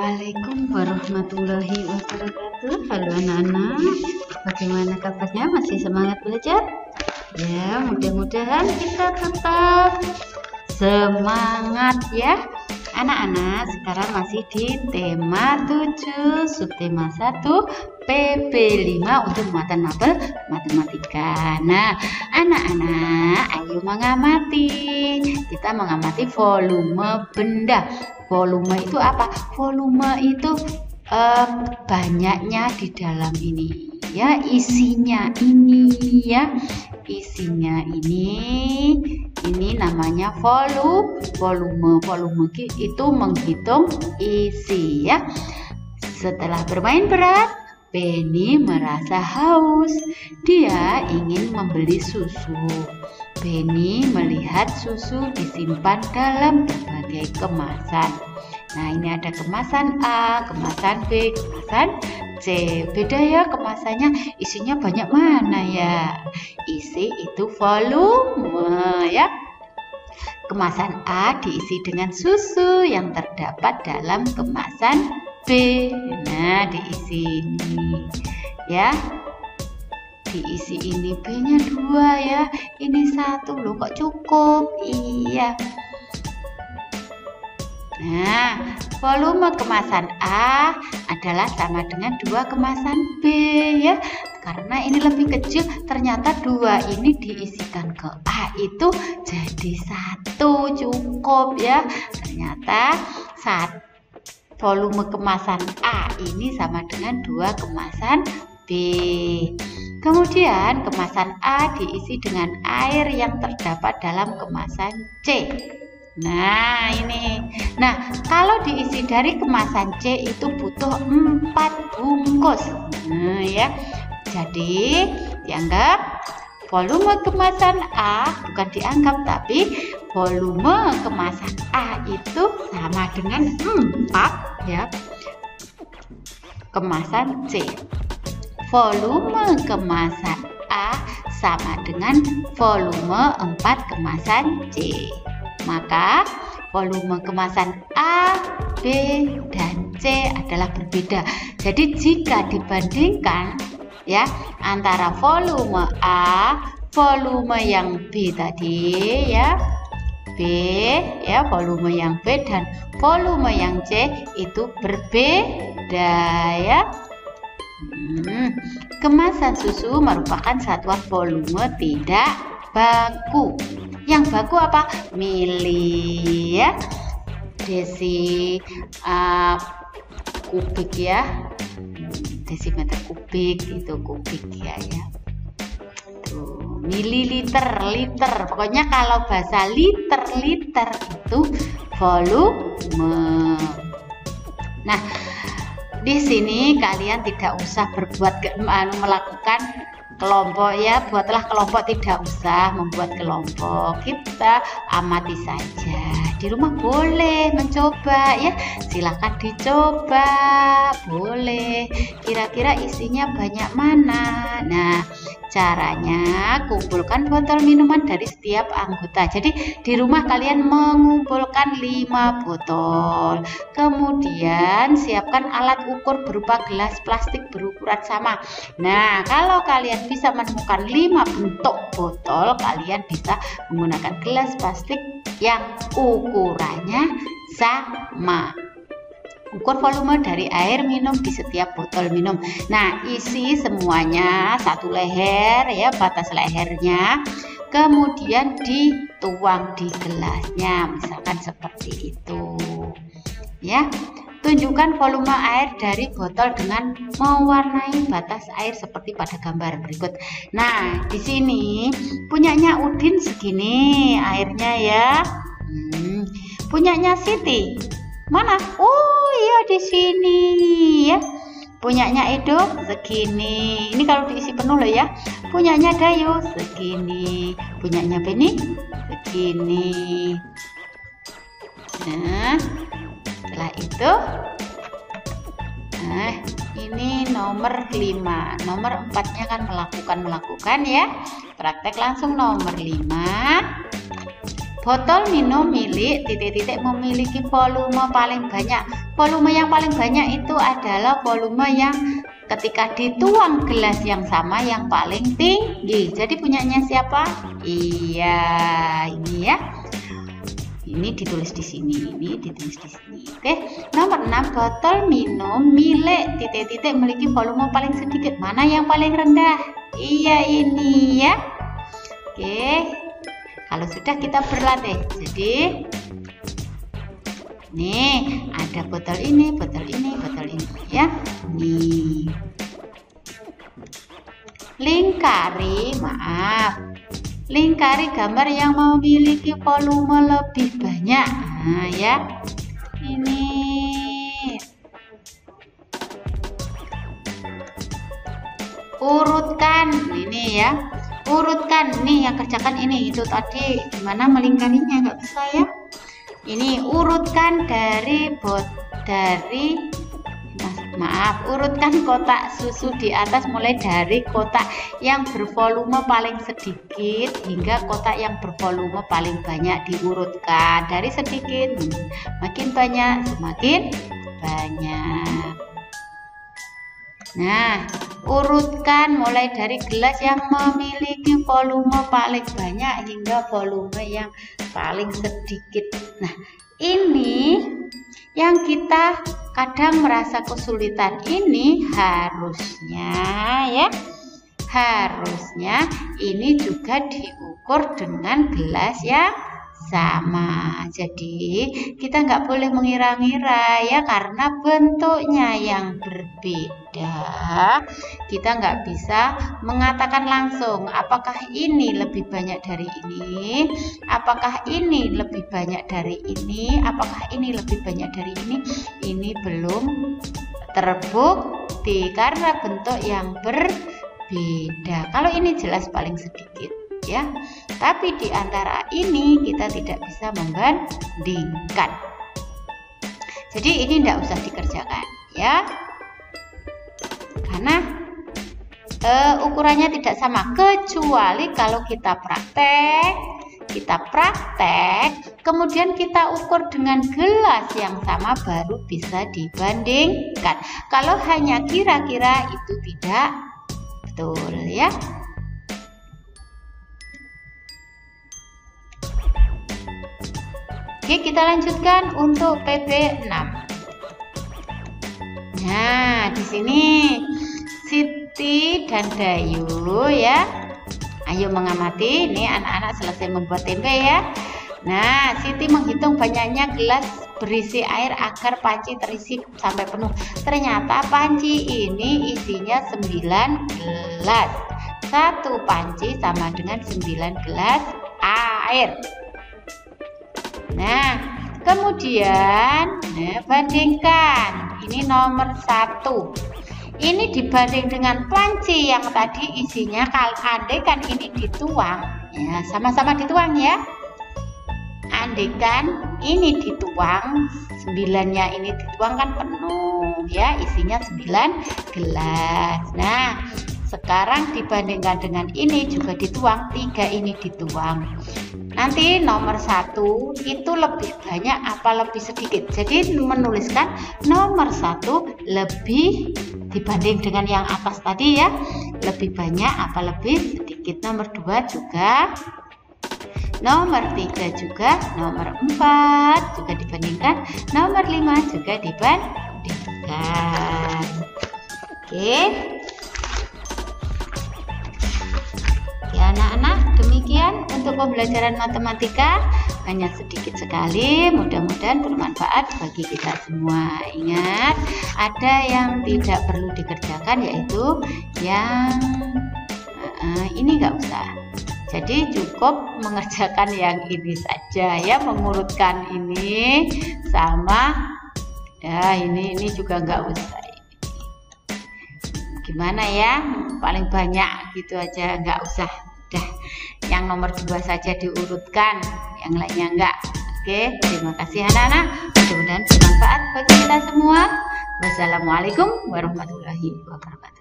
Assalamualaikum warahmatullahi wabarakatuh. Halo anak-anak, bagaimana kabarnya? Masih semangat belajar? Ya, mudah-mudahan kita tetap semangat ya. Anak-anak, sekarang masih di tema 7, subtema 1, PP5 untuk muatan mapel matematika. Nah, anak-anak, ayo mengamati. Kita mengamati volume benda. Volume itu apa? Volume itu banyaknya di dalam ini ya, isinya ini ya, isinya ini namanya volume itu menghitung isi ya. Setelah bermain berat, Penny merasa haus. Dia ingin membeli susu. Penny melihat susu disimpan dalam berbagai kemasan. Nah, ini ada kemasan A, kemasan B, kemasan C. Beda ya kemasannya, isinya banyak mana ya? Isi itu volume ya. Kemasan A diisi dengan susu yang terdapat dalam kemasan B. Nah, diisi ini ya. Diisi ini B-nya 2 ya. Ini 1 loh, kok cukup? Iya. Nah, volume kemasan A adalah sama dengan 2 kemasan B ya. Karena ini lebih kecil, ternyata 2 ini diisikan ke A itu jadi 1, cukup ya. Ternyata volume kemasan A ini sama dengan 2 kemasan B. Kemudian kemasan A diisi dengan air yang terdapat dalam kemasan C. Nah, ini. Nah, kalau diisi dari kemasan C itu butuh 4 bungkus. Nah, ya. Jadi, dianggap volume kemasan A, bukan dianggap tapi volume kemasan A itu sama dengan 4 ya. Kemasan C. Volume kemasan A sama dengan volume 4 kemasan C. Maka volume kemasan A, B, dan C adalah berbeda. Jadi jika dibandingkan ya antara volume A, volume yang B tadi ya, B ya, volume yang B dan volume yang C itu berbeda ya. Kemasan susu merupakan satuan volume tidak baku. Yang baku apa? Mili ya, desi kubik ya, desimeter kubik itu kubik ya. Tuh, mililiter, liter. Pokoknya kalau bahasa liter itu volume. Nah, di sini kalian tidak usah melakukan kelompok ya, buatlah kelompok, tidak usah membuat kelompok. Kita amati saja. Di rumah boleh mencoba ya, silakan dicoba, boleh. Kira-kira isinya banyak mana? Nah, caranya kumpulkan botol minuman dari setiap anggota. Jadi di rumah kalian mengumpulkan 5 botol. Kemudian siapkan alat ukur berupa gelas plastik berukuran sama. Nah, kalau kalian bisa menemukan 5 bentuk botol, kalian bisa menggunakan gelas plastik yang ukurannya sama. Ukur volume dari air minum di setiap botol minum. Nah, isi semuanya 1 leher ya, batas lehernya. Kemudian dituang di gelasnya, misalkan seperti itu. Ya. Tunjukkan volume air dari botol dengan mewarnai batas air seperti pada gambar berikut. Nah, di sini punyanya Udin segini airnya ya. Punyanya Siti mana? Oh iya, di sini ya. Punyanya Edo segini. Ini kalau diisi penuh loh ya. Punyanya Dayu segini. Punyanya Beni segini. Nah, setelah itu, nah ini nomor 5. Nomor 4-nya kan melakukan ya. Praktek langsung nomor 5. botol minum milik titik-titik memiliki volume paling banyak. Volume yang paling banyak itu adalah volume yang ketika dituang gelas yang sama yang paling tinggi. Jadi punyanya siapa? Iya, ini ya. Ini ditulis di sini, ini ditulis di sini. Oke, nomor 6, botol minum milik titik-titik memiliki volume paling sedikit. Mana yang paling rendah? Iya, ini ya. Oke, kalau sudah kita berlatih. Jadi nih ada botol ini, botol ini, botol ini ya. Nih. Lingkari gambar yang memiliki volume lebih banyak. Nah, ya. Ini. Urutkan ini ya. Urutkan nih yang kerjakan ini. Itu tadi gimana melingkarinya, nggak bisa ya. Ini urutkan urutkan kotak susu di atas mulai dari kotak yang bervolume paling sedikit hingga kotak yang bervolume paling banyak. Diurutkan dari sedikit makin banyak, semakin banyak. Nah, urutkan mulai dari gelas yang memiliki volume paling banyak hingga volume yang paling sedikit. Nah, ini yang kita kadang merasa kesulitan. Ini harusnya ini juga diukur dengan gelas yang sama. Jadi kita nggak boleh mengira-ngira ya, karena bentuknya yang berbeda. Kita nggak bisa mengatakan langsung apakah ini lebih banyak dari ini, apakah ini lebih banyak dari ini, apakah ini lebih banyak dari ini. Ini belum terbukti karena bentuk yang berbeda. Kalau ini jelas paling sedikit ya, tapi di antara ini kita tidak bisa membandingkan. Jadi ini tidak usah dikerjakan ya, karena ukurannya tidak sama, kecuali kalau kita praktek kemudian kita ukur dengan gelas yang sama, baru bisa dibandingkan. Kalau hanya kira-kira itu tidak betul ya. Oke, kita lanjutkan untuk PP 6. Nah, di sini Siti dan Dayu ya. Ayo mengamati, ini anak-anak selesai membuat tempe ya. Nah, Siti menghitung banyaknya gelas berisi air agar panci terisi sampai penuh. Ternyata panci ini isinya 9 gelas. Satu panci sama dengan 9 gelas air. Nah, kemudian bandingkan. Ini nomor 1. Ini dibanding dengan panci yang tadi isinya, kalau andaikan ini dituang, ya sama-sama dituang ya. Andaikan ini dituang, 9-nya ini dituang kan penuh ya, isinya 9 gelas. Nah, sekarang dibandingkan dengan ini juga dituang, 3 ini dituang. Nanti nomor 1 itu lebih banyak apa lebih sedikit. Jadi menuliskan nomor 1 lebih dibanding dengan yang atas tadi ya, lebih banyak apa lebih sedikit. Nomor 2 juga, nomor 3 juga, nomor 4 juga dibandingkan, nomor 5 juga dibandingkan. Oke. Ya anak-anak, demikian untuk pembelajaran matematika, hanya sedikit sekali, mudah-mudahan bermanfaat bagi kita semua. Ingat, ada yang tidak perlu dikerjakan, yaitu yang ini nggak usah. Jadi cukup mengerjakan yang ini saja ya, mengurutkan ini sama ya, ini juga nggak usah. Gimana ya, paling banyak gitu aja, nggak usah. Udah, yang nomor 2 saja diurutkan, yang lainnya enggak. Oke, terima kasih anak-anak, mudah-mudahan bermanfaat bagi kita semua. Wassalamualaikum warahmatullahi wabarakatuh.